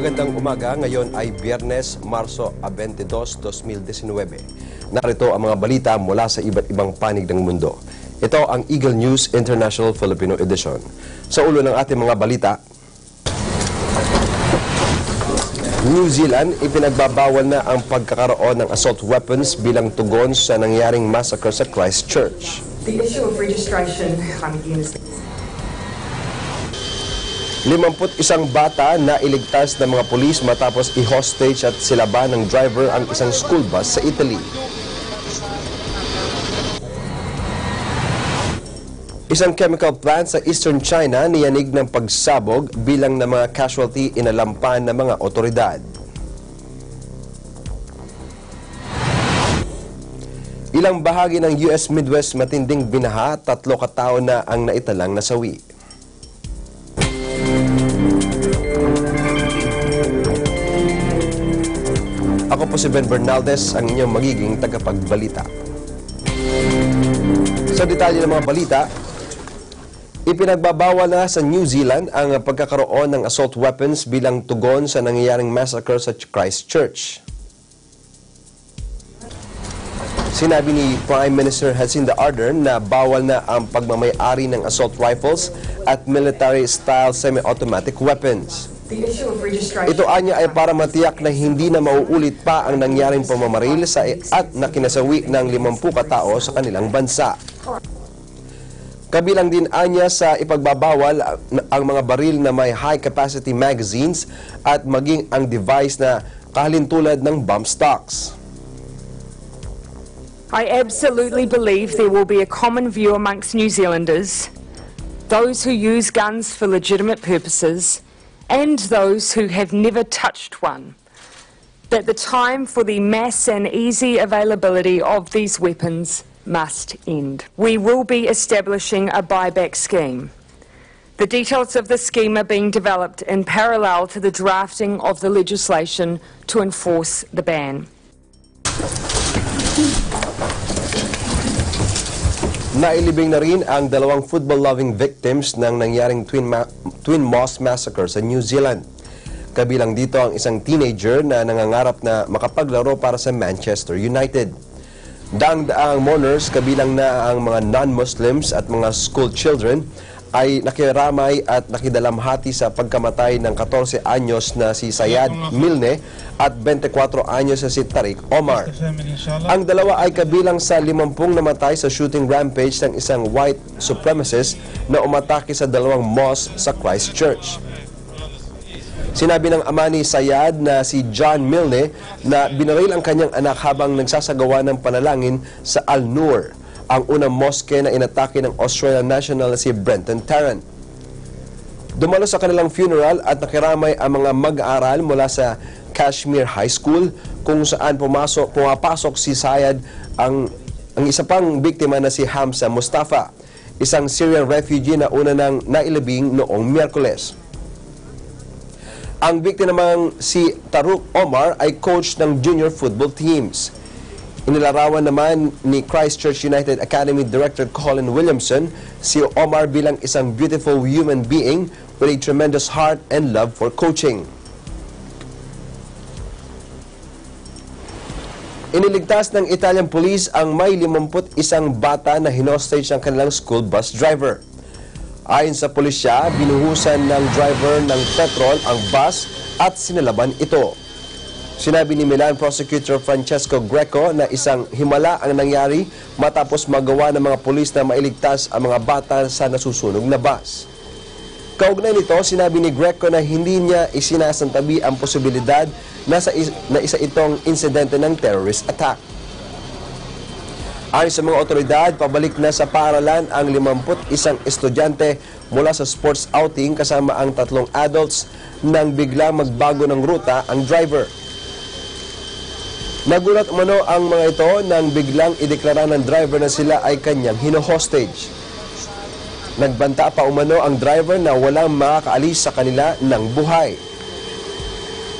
Magandang umaga, ngayon ay Biyernes, Marso 22, 2019. Narito ang mga balita mula sa iba't ibang panig ng mundo. Ito ang Eagle News International Filipino Edition. Sa ulo ng ating mga balita, New Zealand, ipinagbabawal na ang pagkakaroon ng assault weapons bilang tugon sa nangyaring massacre sa Christchurch. The issue of registration, 51 bata na iligtas ng mga pulis matapos i-hostage at silaban ng driver ang isang school bus sa Italy. Isang chemical plant sa Eastern China niyanig ng pagsabog bilang ng mga casualty inalampan ng mga otoridad. Ilang bahagi ng US Midwest matinding binaha, 3 katao na ang naitalang nasawi. Ako po si Ben Bernaldez, ang inyong magiging tagapagbalita. Sa detalye ng mga balita, ipinagbabawal na sa New Zealand ang pagkakaroon ng assault weapons bilang tugon sa nangyayaring massacre sa Christchurch. Sinabi ni Prime Minister Jacinda Ardern na bawal na ang pagmamay-ari ng assault rifles at military-style semi-automatic weapons. Ito anya ay para matiyak na hindi na mauulit pa ang nangyaring pamamaril at nakinasawi ng 50 katao sa kanilang bansa. Kabilang din anya sa ipagbabawal ang mga baril na may high-capacity magazines at maging ang device na kahalintulad ng bomb stocks. I absolutely believe there will be a common view amongst New Zealanders, those who use guns for legitimate purposes, and those who have never touched one, that the time for the mass and easy availability of these weapons must end. We will be establishing a buyback scheme. The details of the scheme are being developed in parallel to the drafting of the legislation to enforce the ban. Nailibing na rin ang 2 football-loving victims ng nangyaring Twin Mosque Massacre sa New Zealand. Kabilang dito ang isang teenager na nangangarap na makapaglaro para sa Manchester United. Daang-daang mourners, kabilang na ang mga non-Muslims at mga school children, ay nakiramay at nakidalamhati sa pagkamatay ng 14 anyos na si Sayad Milne at 24 anyos na si Tariq Omar. Ang dalawa ay kabilang sa 50 namatay sa shooting rampage ng isang white supremacist na umatake sa 2 mosque sa Christchurch. Sinabi ng ama ni Sayad na si John Milne na binaril ang kanyang anak habang nagsasagawa ng panalangin sa Al-Nur, ang unang mosque na inatake ng Australian national na si Brenton Tarrant. Dumalo sa kanilang funeral at nakiramay ang mga mag-aaral mula sa Kashmir High School kung saan pumapasok si Sayad ang isa pang biktima na si Hamza Mustafa, isang Syrian refugee na una nang nailibing noong Miyerkules. Ang biktima namang si Tariq Omar ay coach ng junior football teams. Inilarawan naman ni Christchurch United Academy Director Colin Williamson si Omar bilang isang beautiful human being with a tremendous heart and love for coaching. Iniligtas ng Italian police ang may 51 bata na hinostage ng kanilang school bus driver. Ayon sa pulisya, binuhusan ng driver ng petrol ang bus at sinalaban ito. Sinabi ni Milan Prosecutor Francesco Greco na isang himala ang nangyari matapos magawa ng mga pulis na mailigtas ang mga bata sa nasusunog na bus. Kaugnay nito, sinabi ni Greco na hindi niya isinasantabi ang posibilidad na isa itong insidente ng terrorist attack. Ayon sa mga otoridad, pabalik na sa paaralan ang 51 estudyante mula sa sports outing kasama ang 3 adults nang biglang magbago ng ruta ang driver. Nagulat umano ang mga ito nang biglang ideklara ng driver na sila ay kanyang hino-hostage. Nagbanta pa umano ang driver na walang makakaalis sa kanila ng buhay.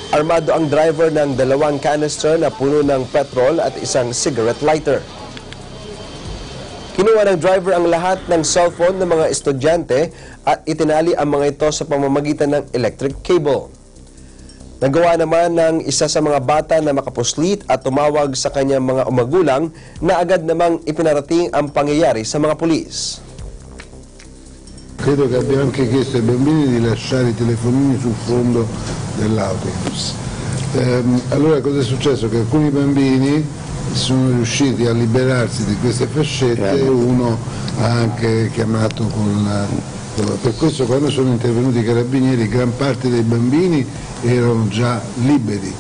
Armado ang driver ng 2 canister na puno ng petrol at isang cigarette lighter. Kinuha ng driver ang lahat ng cellphone ng mga estudyante at itinali ang mga ito sa pamamagitan ng electric cable. Nagawa naman ng isa sa mga bata na makapuslit at tumawag sa kanyang mga magulang na agad namang ipinarating ang pangyayari sa mga pulis. Credo che abbiamo anche chiesto ai bambini di lasciare i telefonini sul fondo dell'autobus. Allora cosa è successo? Che alcuni bambini sono riusciti a liberarsi di queste fascette e uno ha anche chiamato per questo quando sono intervenuti i carabinieri gran parte dei bambini erano già liberi,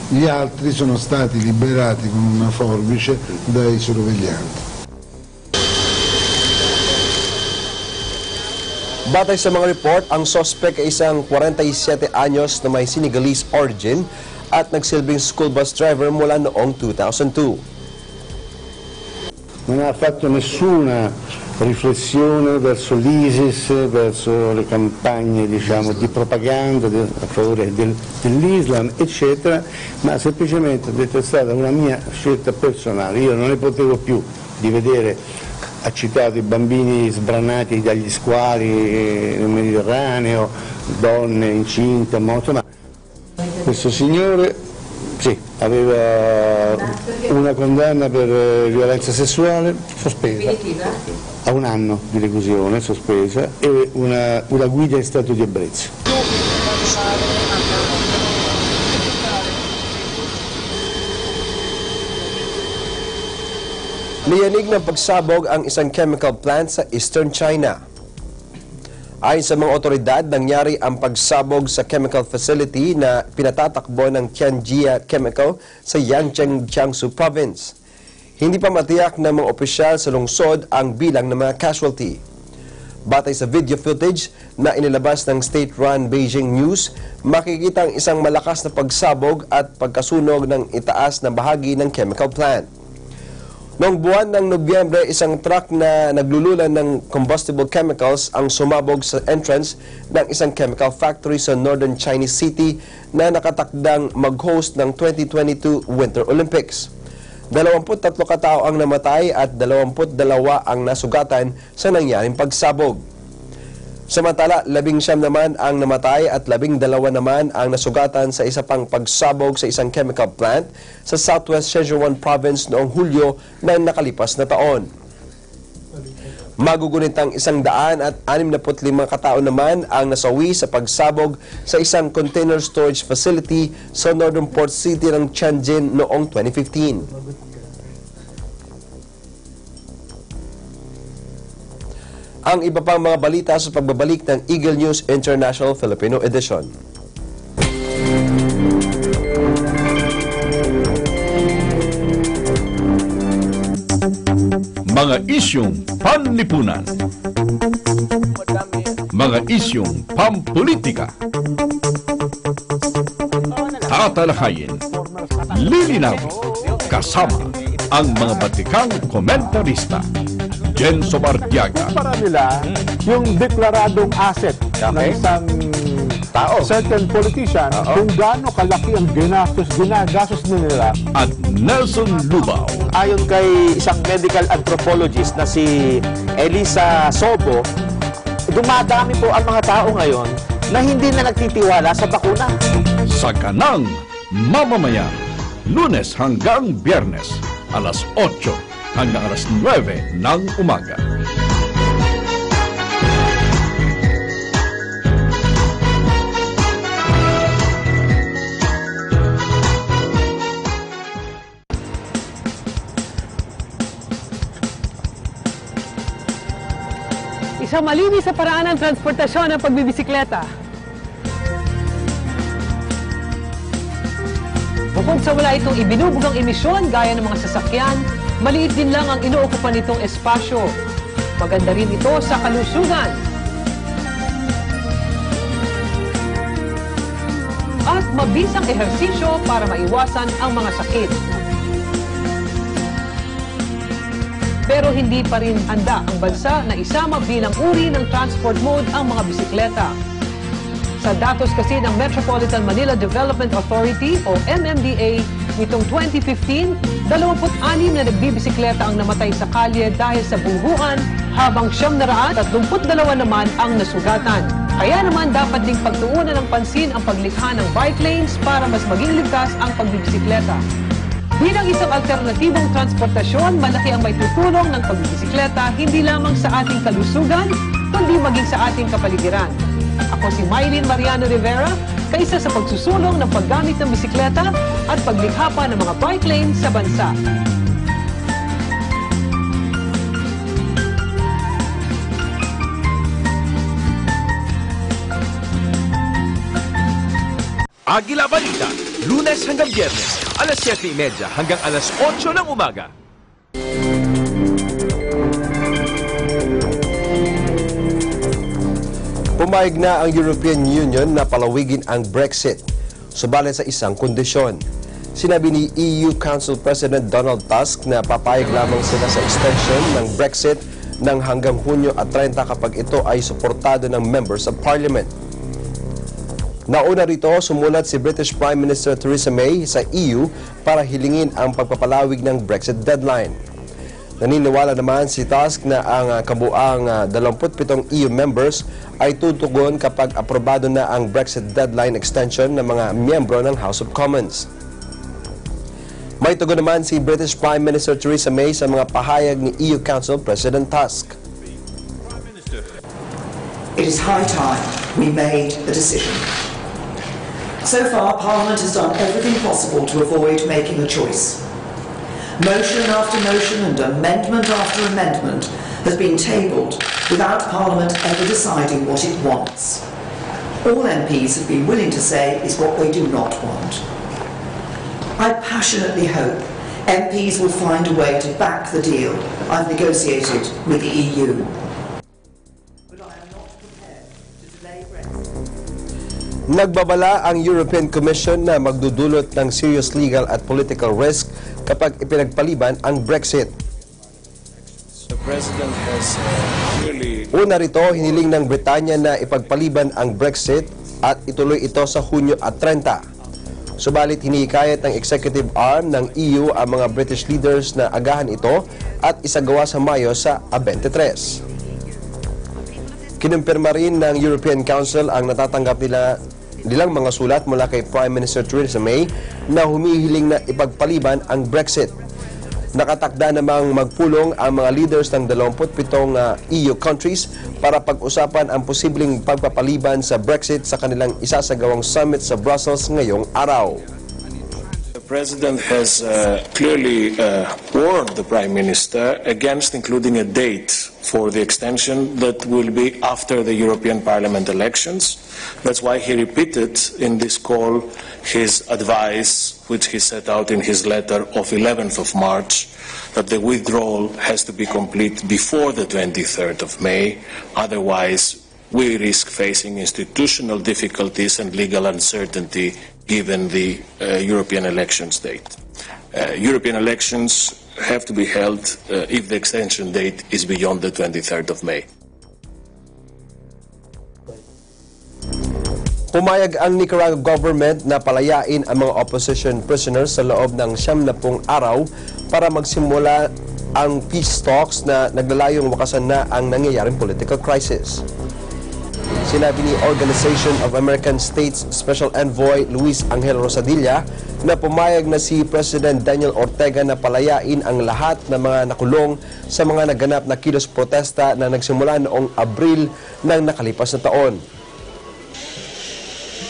gli altri sono stati liberati con una forbice dai sorveglianti. Batay sa mga report, ang suspect ay isang 47 anyos na may Senegalese origin at nagsilbing school bus driver mula noong 2002. Non ha fatto nessuna riflessione verso l'ISIS, verso le campagne diciamo, di propaganda a favore dell'Islam, eccetera, ma semplicemente ha detto è stata una mia scelta personale. Io non ne potevo più di vedere, ha citato i bambini sbranati dagli squali nel Mediterraneo, donne incinte, insomma, questo signore sì, aveva una condanna per violenza sessuale sospesa, a 1 anno di reclusione sospesa e una guida in stato di ebbrezza. Niyanig ng pagsabog ang isang chemical plant sa Eastern China. Ayon sa mga otoridad, nangyari ang pagsabog sa chemical facility na pinatatakbo ng Tianjia Chemical sa Yangcheng, Jiangsu Province. Hindi pa matiyak ng mga opisyal sa lungsod ang bilang ng mga casualty. Batay sa video footage na inilabas ng state-run Beijing News, makikita ang isang malakas na pagsabog at pagkasunog ng itaas na bahagi ng chemical plant. Noong buwan ng Nobyembre, isang truck na naglululan ng combustible chemicals ang sumabog sa entrance ng isang chemical factory sa Northern Chinese City na nakatakdang mag-host ng 2022 Winter Olympics. 23 katao ang namatay at 22 ang nasugatan sa nangyaring pagsabog. Samantala, 19 naman ang namatay at 12 naman ang nasugatan sa isa pang pagsabog sa isang chemical plant sa Southwest Sichuan Province noong Hulyo ng nakalipas na taon. Magugunit ang 165 katao naman ang nasawi sa pagsabog sa isang container storage facility sa Northern Port City ng Tianjin noong 2015. Ang iba pang mga balita sa pagbabalik ng Eagle News International Filipino Edition. Mga isyong panlipunan. Mga isyong pampolitika. Tatalakayin, lilinawin, kasama ang mga batikang komentarista. Jenso Bartiaga. Para nila yung deklaradong asset ng isang tao, certain politician, kung gaano kalaki ang ginagastos nila. At Nelson Lubao. Ayon kay isang medical anthropologist na si Elisa Sobo, dumadami po ang mga tao ngayon na hindi na nagtitiwala sa bakuna. Sa kanang mamamayan, Lunes hanggang Biyernes, alas 8 hanggang alas 9 ng umaga. Isang malinis sa paraan ng transportasyon ng pagbibisikleta. Bukod sa wala itong ibinubugang emisyon gaya ng mga sasakyan, maliit din lang ang inuukupan nitong espasyo. Maganda rin ito sa kalusugan. At mabisang ehersisyo para maiwasan ang mga sakit. Pero hindi pa rin handa ang bansa na isama bilang uri ng transport mode ang mga bisikleta. Sa datos kasi ng Metropolitan Manila Development Authority o MMDA, nitong 2015, 26 na nagbibisikleta ang namatay sa kalye dahil sa bungguan, habang 732 naman ang nasugatan. Kaya naman dapat ding pagtuunan ng pansin ang paglikha ng bike lanes para mas maging ligtas ang pagbibisikleta. Bilang isang alternatibong transportasyon, malaki ang may tutulong ng pagbibisikleta hindi lamang sa ating kalusugan, kundi maging sa ating kapaligiran. Ako si Mylene Mariano Rivera, kaisa sa pagsusulong ng paggamit ng bisikleta at paglikha pa ng mga bike lanes sa bansa. Agila Balita, Lunes hanggang Biyernes, alas 7:30 hanggang alas 8 ng umaga. Pumayag na ang European Union na palawigin ang Brexit, subalit sa isang kondisyon. Sinabi ni EU Council President Donald Tusk na papayag lamang sila sa extension ng Brexit ng hanggang Hunyo at 30 kapag ito ay suportado ng members of Parliament. Nauna rito, sumulat si British Prime Minister Theresa May sa EU para hilingin ang pagpapalawig ng Brexit deadline. Naniniwala naman si Tusk na ang kabuang 27 EU members ay tutugon kapag aprobado na ang Brexit deadline extension ng mga miyembro ng House of Commons. May tugon naman si British Prime Minister Theresa May sa mga pahayag ni EU Council President Tusk. It is high time we made a decision. So far, Parliament has done everything possible to avoid making a choice. Motion after motion and amendment after amendment has been tabled without Parliament ever deciding what it wants. All MPs have been willing to say is what they do not want. I passionately hope MPs will find a way to back the deal I've negotiated with the EU. But I am not prepared to delay Brexit. Nagbabala ang European Commission na magdudulot ng serious legal at political risk kapag ipinagpaliban ang Brexit. Una rito, hiniling ng Britanya na ipagpaliban ang Brexit at ituloy ito sa Hunyo at 30. Subalit hinihikayat ng executive arm ng EU ang mga British leaders na agahan ito at isagawa sa Mayo sa 23. Kinumpirma rin ng European Council ang natatanggap nilang mga sulat mula kay Prime Minister Theresa May na humihiling na ipagpaliban ang Brexit. Nakatakda namang magpulong ang mga leaders ng 27 EU countries para pag-usapan ang posibleng pagpapaliban sa Brexit sa kanilang isasagawang summit sa Brussels ngayong araw. The President has clearly warned the Prime Minister against including a date for the extension that will be after the European Parliament elections. That's why he repeated in this call his advice, which he set out in his letter of 11th of March, that the withdrawal has to be complete before the 23rd of May. Otherwise, we risk facing institutional difficulties and legal uncertainty given the European elections date. European elections have to be held if the extension date is beyond the 23rd of May. Pumayag ang Nicaragua government na palayain ang mga opposition prisoners sa loob ng 70 araw para magsimula ang peace talks na naglalayong wakasan na ang nangyayaring political crisis. Sinabi ni Organization of American States Special Envoy Luis Angel Rosadilla na pumayag na si President Daniel Ortega na palayain ang lahat ng mga nakulong sa mga naganap na kilos protesta na nagsimula noong Abril ng nakalipas na taon.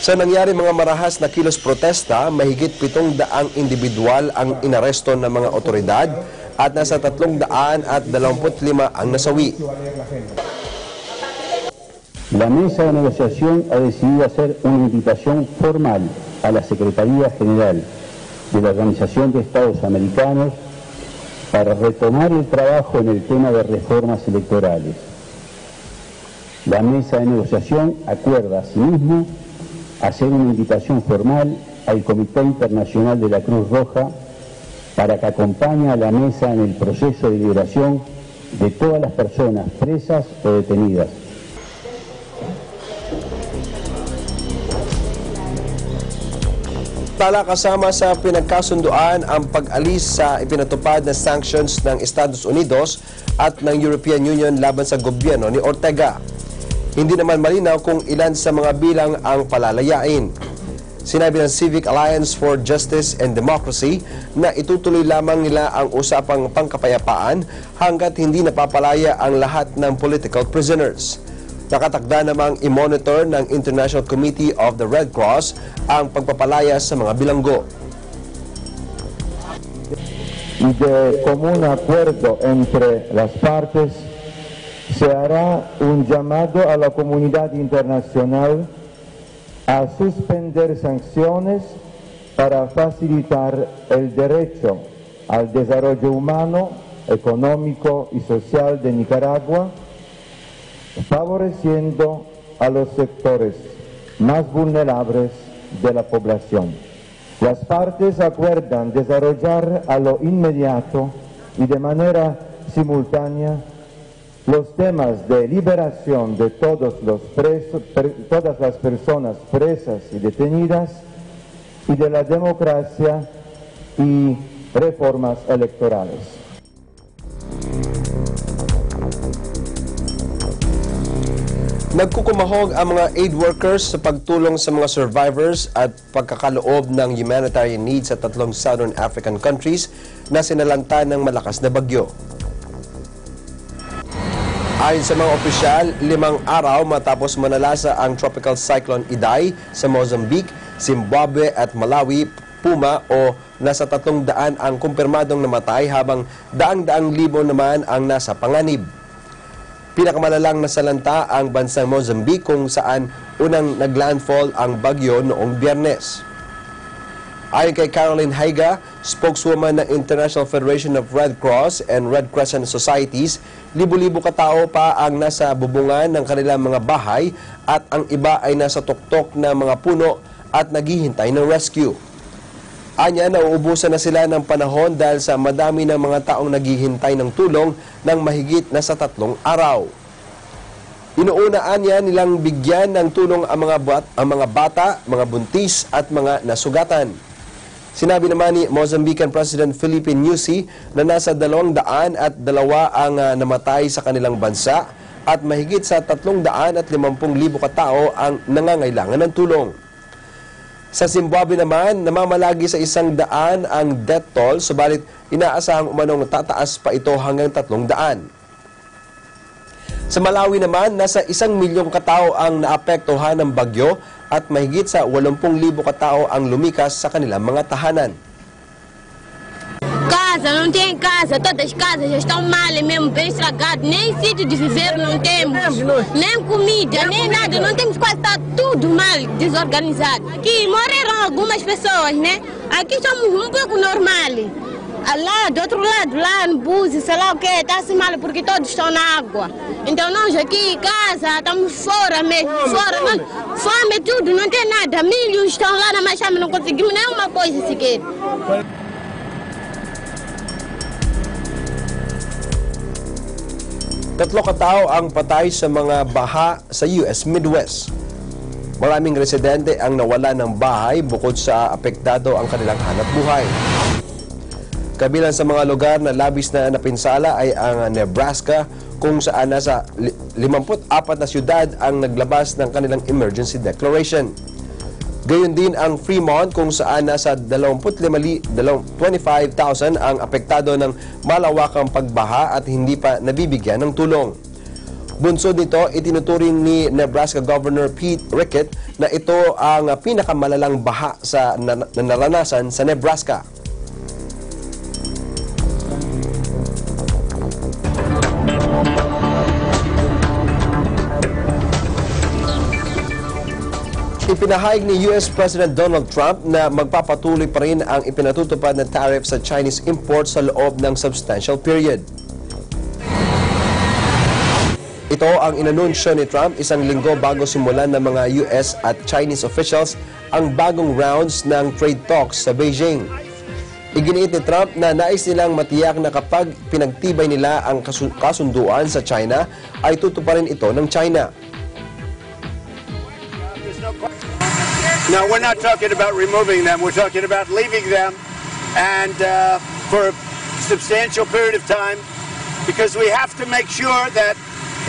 Sa nangyari mga marahas na kilos protesta, mahigit 700 individual ang inaresto ng mga otoridad at nasa 325 ang nasawi. La mesa de negociación ha decidido hacer una invitación formal a la Secretaría General de la Organización de Estados Americanos para retomar el trabajo en el tema de reformas electorales. La mesa de negociación acuerda asimismo hacer una invitación formal al Comité Internacional de la Cruz Roja para que acompañe a la mesa en el proceso de liberación de todas las personas presas o detenidas. Tala kasama sa pinagkasunduan ang pag-alis sa ipinatupad na sanctions ng Estados Unidos at ng European Union laban sa gobyerno ni Ortega. Hindi naman malinaw kung ilan sa mga bilang ang palalayain. Sinabi ng Civic Alliance for Justice and Democracy na itutuloy lamang nila ang usapang pangkapayapaan hanggat hindi napapalaya ang lahat ng political prisoners. Nakatakda namang i-monitor ng International Committee of the Red Cross ang pagpapalaya sa mga bilanggo. Y de común acuerdo entre las partes, se hará un llamado a la comunidad internacional a suspender sanciones para facilitar el derecho al desarrollo humano, económico y social de Nicaragua, favoreciendo a los sectores más vulnerables de la población. Las partes acuerdan desarrollar a lo inmediato y de manera simultánea los temas de liberación de todas las personas presas y detenidas y de la democracia y reformas electorales. Nagkukumahog ang mga aid workers sa pagtulong sa mga survivors at pagkakaloob ng humanitarian needs sa 3 Southern African countries na sinalanta ng malakas na bagyo. Ayon sa mga opisyal, 5 araw matapos manalasa ang Tropical Cyclone Idai sa Mozambique, Zimbabwe at Malawi, Puma o nasa 300 ang kumpirmadong namatay habang daang-daang libo naman ang nasa panganib. Pinakamalalang nasalanta ang bansang Mozambique kung saan unang naglandfall ang bagyo noong Biyernes. Ayon kay Caroline Haiga, spokeswoman ng International Federation of Red Cross and Red Crescent Societies, libo-libo katao pa ang nasa bubungan ng kanilang mga bahay at ang iba ay nasa tuktok ng mga puno at naghihintay ng rescue. Anya, nauubusan na sila ng panahon dahil sa madami ng mga taong naghihintay ng tulong ng mahigit na sa 3 araw. Inuunaan niya nilang bigyan ng tulong ang mga bata, mga buntis at mga nasugatan. Sinabi naman ni Mozambican President Felipe Nyusi na nasa 202 ang namatay sa kanilang bansa at mahigit sa 350,000 katao ang nangangailangan ng tulong. Sa Zimbabwe naman, namamalagi sa 100 ang death toll, subalit inaasahang umanong tataas pa ito hanggang 300. Sa Malawi naman, nasa 1 milyong katao ang naapektuhan ng bagyo at mahigit sa 80,000 katao ang lumikas sa kanilang mga tahanan. Casa, não tem casa, todas as casas já estão mal, mesmo bem estragadas, nem sítio de viver não temos, nem comida, nem nada, não temos quase, está tudo mal, desorganizado. Aqui morreram algumas pessoas, né? Aqui estamos um pouco normal. Lá, do outro lado, lá no Buzi, sei lá o que, está assim mal porque todos estão na água. Então nós aqui em casa, estamos fora mesmo, fora, não, fome tudo, não tem nada, milhos estão lá na Machama, não conseguimos nenhuma coisa sequer. Tatlo katao ang patay sa mga baha sa US Midwest. Maraming residente ang nawala ng bahay bukod sa apektado ang kanilang hanapbuhay. Kabilang sa mga lugar na labis na napinsala ay ang Nebraska kung saan nasa 54 na syudad ang naglabas ng kanilang emergency declaration. Gayon din ang Fremont kung saan nasa 25,000 ang apektado ng malawakang pagbaha at hindi pa nabibigyan ng tulong. Bunsod nito, itinuturing ni Nebraska Governor Pete Rickett na ito ang pinakamalalang baha na naranasan sa Nebraska. Ipinahayag ni US President Donald Trump na magpapatuloy pa rin ang ipinatutupad na tariff sa Chinese imports sa loob ng substantial period. Ito ang inanunsyo ni Trump 1 linggo bago simulan ng mga US at Chinese officials ang bagong rounds ng trade talks sa Beijing. Iginiit ni Trump na nais nilang matiyak na kapag pinagtibay nila ang kasunduan sa China ay tutuparin ito ng China. No, we're not talking about removing them. We're talking about leaving them and for a substantial period of time because we have to make sure that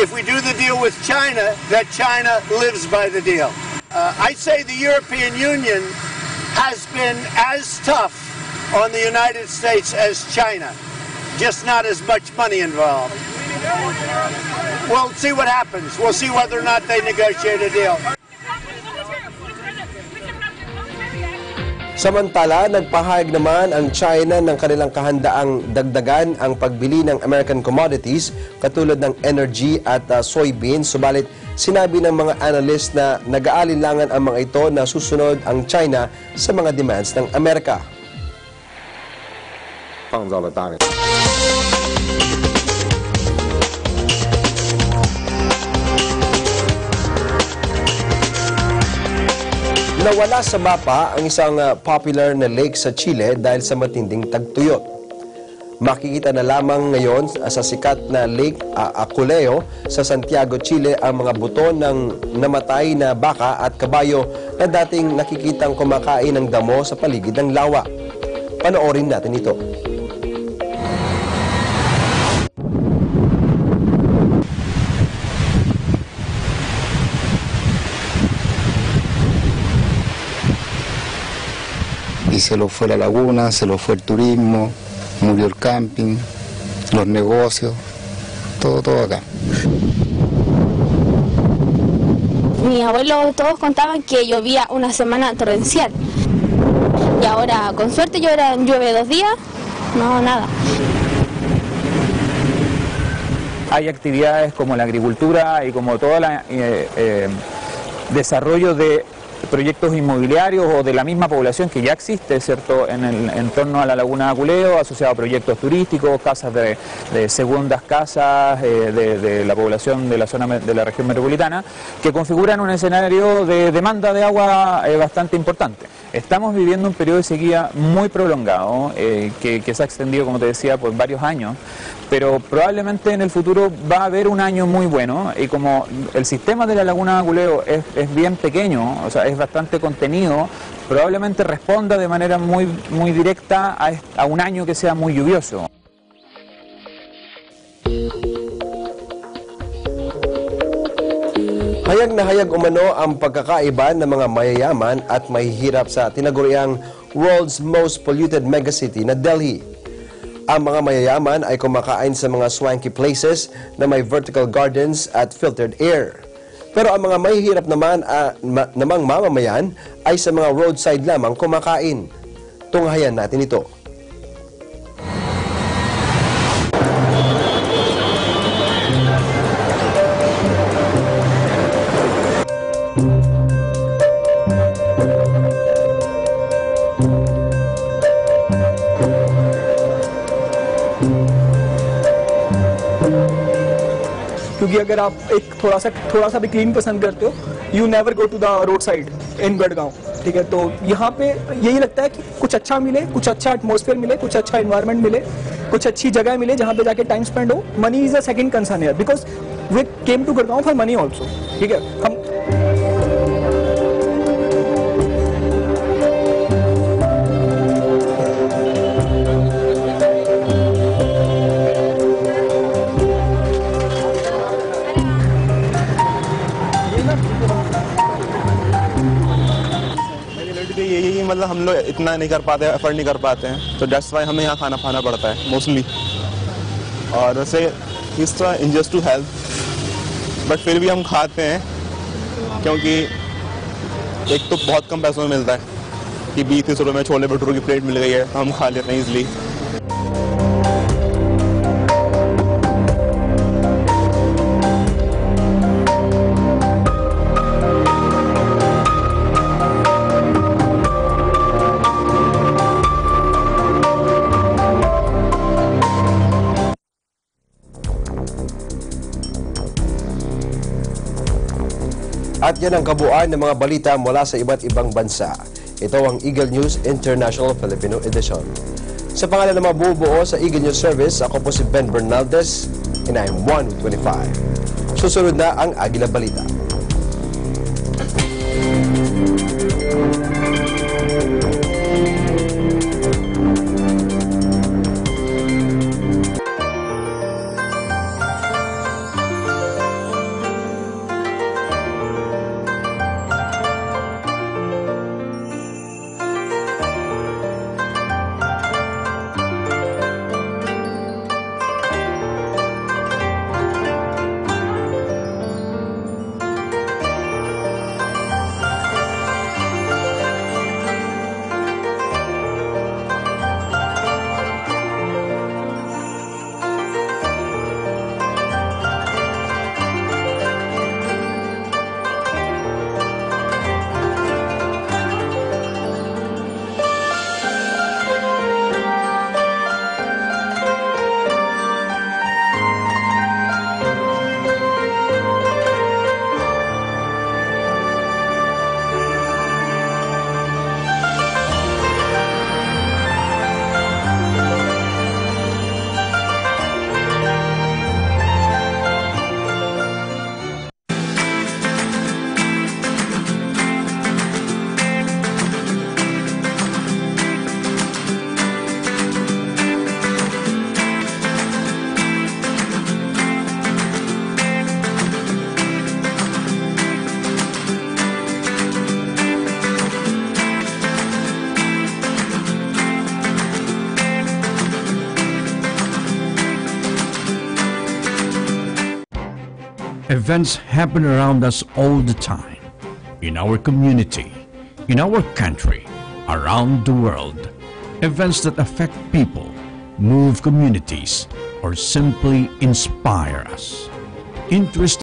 if we do the deal with China, that China lives by the deal. I say the European Union has been as tough on the United States as China, just not as much money involved. We'll see what happens. We'll see whether or not they negotiate a deal. Samantala, nagpahayag naman ang China ng kanilang kahandaang dagdagan ang pagbili ng American commodities katulad ng energy at soybeans. Subalit, sinabi ng mga analyst na nag-aalinlangan ang mga ito na susunod ang China sa mga demands ng Amerika. Nawala sa mapa ang isang popular na lake sa Chile dahil sa matinding tagtuyot. Makikita na lamang ngayon sa sikat na Lake Aculeo sa Santiago, Chile ang mga buto ng namatay na baka at kabayo na dating nakikitang kumakain ng damo sa paligid ng lawa. Panoorin natin ito. Y se lo fue la laguna, se lo fue el turismo, murió el camping, los negocios, todo acá. Mis abuelos todos contaban que llovía una semana torrencial y ahora con suerte llueve 2 días, no nada. Hay actividades como la agricultura y como todo el desarrollo de proyectos inmobiliarios o de la misma población que ya existe, ¿cierto?, en torno a la laguna de Aculeo, asociado a proyectos turísticos, casas de segundas casas de la población de la zona de la región metropolitana, que configuran un escenario de demanda de agua bastante importante. Estamos viviendo un periodo de sequía muy prolongado, que se ha extendido, como te decía, por varios años, pero probablemente en el futuro va a haber un año muy bueno, y como el sistema de la laguna de Aculeo es bien pequeño, o sea, es bastante contenido, probablemente responda de manera muy directa a un año que sea muy lluvioso. Hayag na hayag umano ang pagkakaiba ng mga mayayaman at mahihirap sa tinaguriang world's most polluted megacity na Delhi. Ang mga mayayaman ay kumakain sa mga swanky places na may vertical gardens at filtered air. Pero ang mga mahihirap namang mamamayan ay sa mga roadside lamang kumakain. Tunghayan natin ito. क्योंकि अगर आप एक थोड़ा सा भी क्लीन पसंद करते हो, you never go to the road side in Garhgaon, ठीक है। तो यहाँ पे यही लगता है कि कुछ अच्छा मिले, कुछ अच्छा एटमॉस्फेयर मिले, कुछ अच्छा एनवायरनमेंट मिले, कुछ अच्छी जगह मिले जहाँ पे जाके टाइम स्पेंड हो। Money is a second concern here because we came to Garhgaon for money also, ठीक है। हम यही मतलब हम लोग इतना नहीं कर पाते, एफर्ट नहीं कर पाते हैं, तो दैट्स वाई हमें यहाँ खाना खाना पड़ता है मोस्टली। और वैसे इस तरह इंजस्ट टू हेल्थ, बट फिर भी हम खाते हैं क्योंकि एक तो बहुत कम पैसों में मिलता है कि 20-30 रुपये में छोले भटूरे की प्लेट मिल गई है, हम खा लेते हैं easily. At yan ang kabuuan ng mga balita mula sa iba't ibang bansa. Ito ang Eagle News International Filipino Edition. Sa pangalan ng mga bubuo sa Eagle News Service, ako po si Ben Bernaldez, and I'm 125. Susunod na ang Agila Balita. Events happen around us all the time, in our community, in our country, around the world. Events that affect people, move communities, or simply inspire us. Interesting